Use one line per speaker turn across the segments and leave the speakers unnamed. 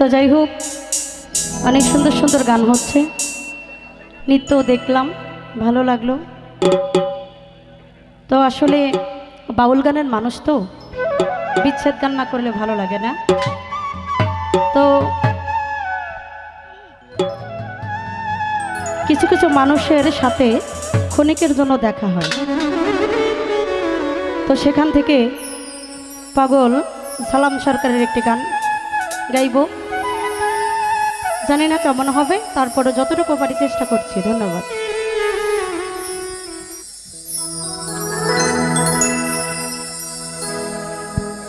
তো যাই হোক, অনেক সুন্দর সুন্দর গান হচ্ছে, নৃত্য দেখলাম, ভালো লাগলো। তো আসলে বাউল গানের মানুষ তো বিচ্ছেদ গান না করলে ভালো লাগে না। তো কিছু কিছু মানুষের সাথে ক্ষণিকের জন্য দেখা হয়, তো সেখান থেকে পাগল সালাম সরকারের একটি গান গাইব। জানি না কেমন হবে, তারপরে যতটুকু পারি চেষ্টা করছি। ধন্যবাদ।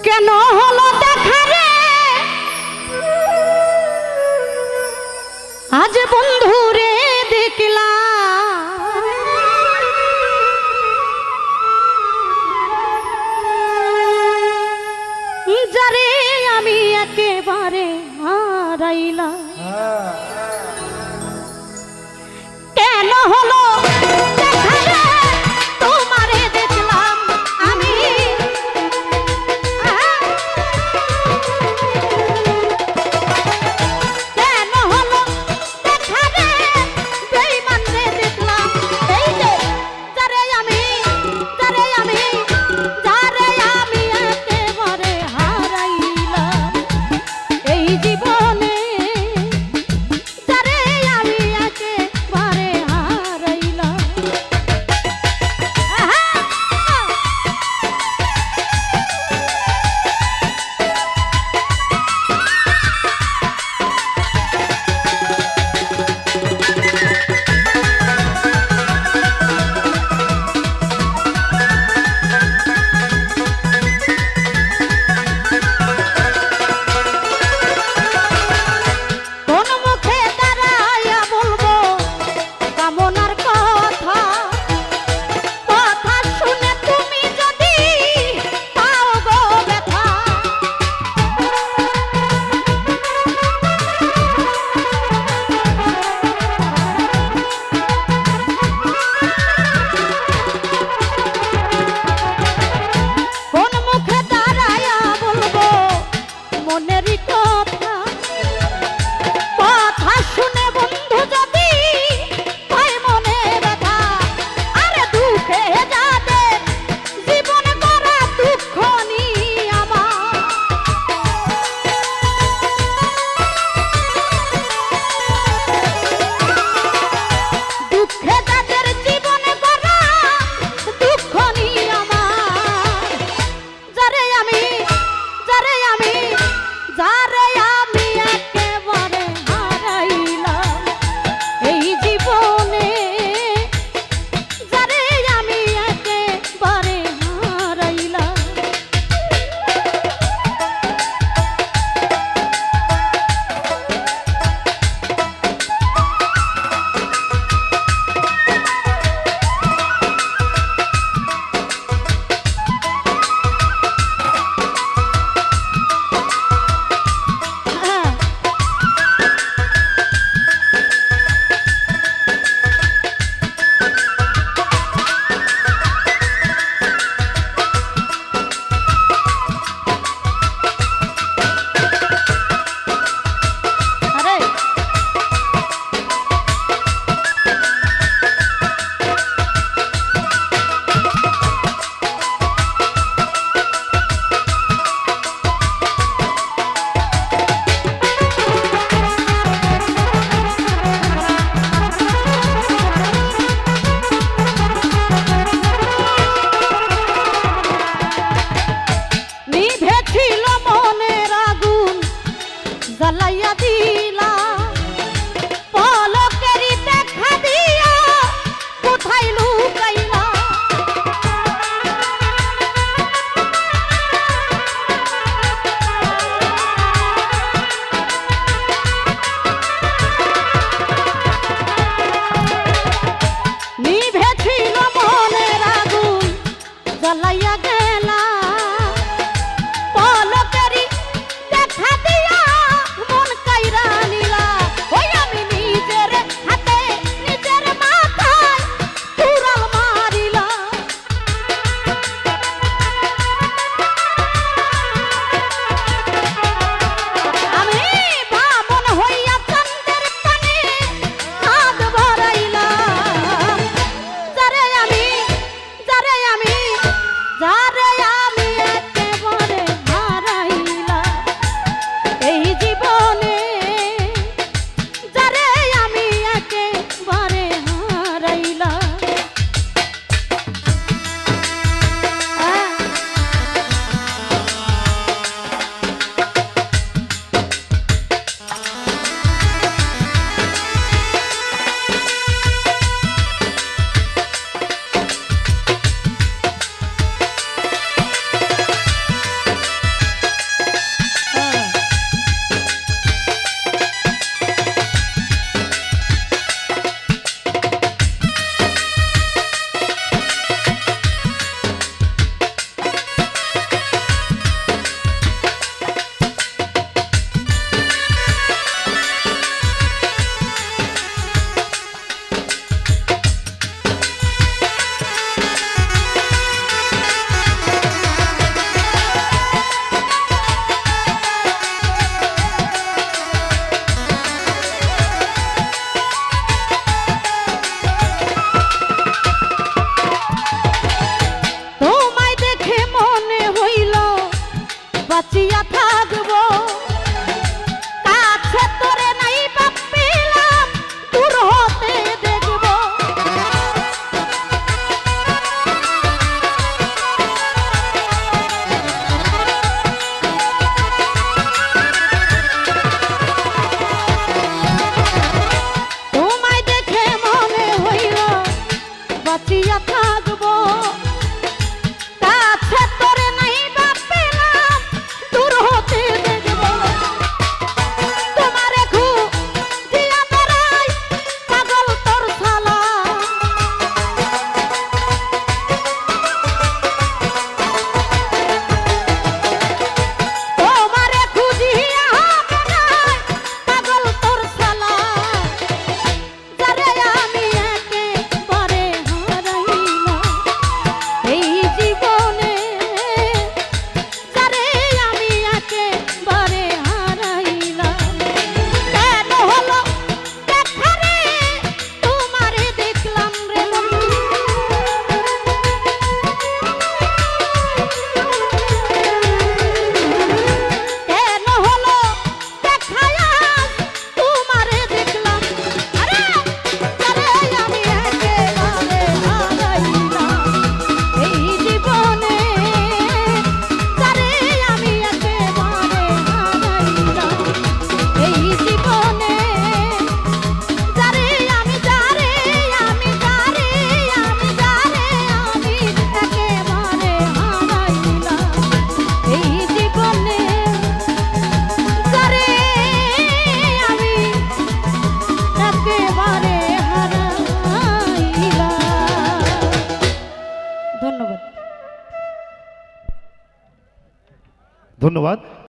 কেন হলো দেখা রে আজ বন্ধু রে দেখলাম, যারে আমি একেবারে হারাইলাম। কেন হলো দেখা রে তোমারে দেখলাম আমি, কেন হলো দেখা রে বেঈমান রে দেখলাম। এই যে যারে আমি একেবারে হারাইলাম এই জীবনে, যারে আমি একেবারে হারাইলাম। কোন মুখে দাঁড়াইয়া বলবো কামনার কথা, কথা শুনে তুমি যদি পাও গো ব্যথা। কোন মুখে দাঁড়াইয়া বলবো মনেরই কথা, কথা শুনে বন্ধু যদি হয় মনে ব্যথা। আরে দুঃখে যাদের জীবন গড়া দুঃখ নিয়ে আমার, দুঃখে যাদের জীবন গড়া দুঃখ নিয়ে আমার, যারে আমি একেবারে হারাইলাম এই জীবনে, যারে আমি একেবারে হারাইলাম। আরে নিভেছিল মনের আগুন জ্বালাইয়া দিলা, পলকেরই দেখা দিয়া কোথায় লুকাইলা। নিভেছিল মনের আগুন জ্বালাইয়া গেলা, পলকেরই দেখা দিয়া মন কাইরা নিলা।
ধন্যবাদ।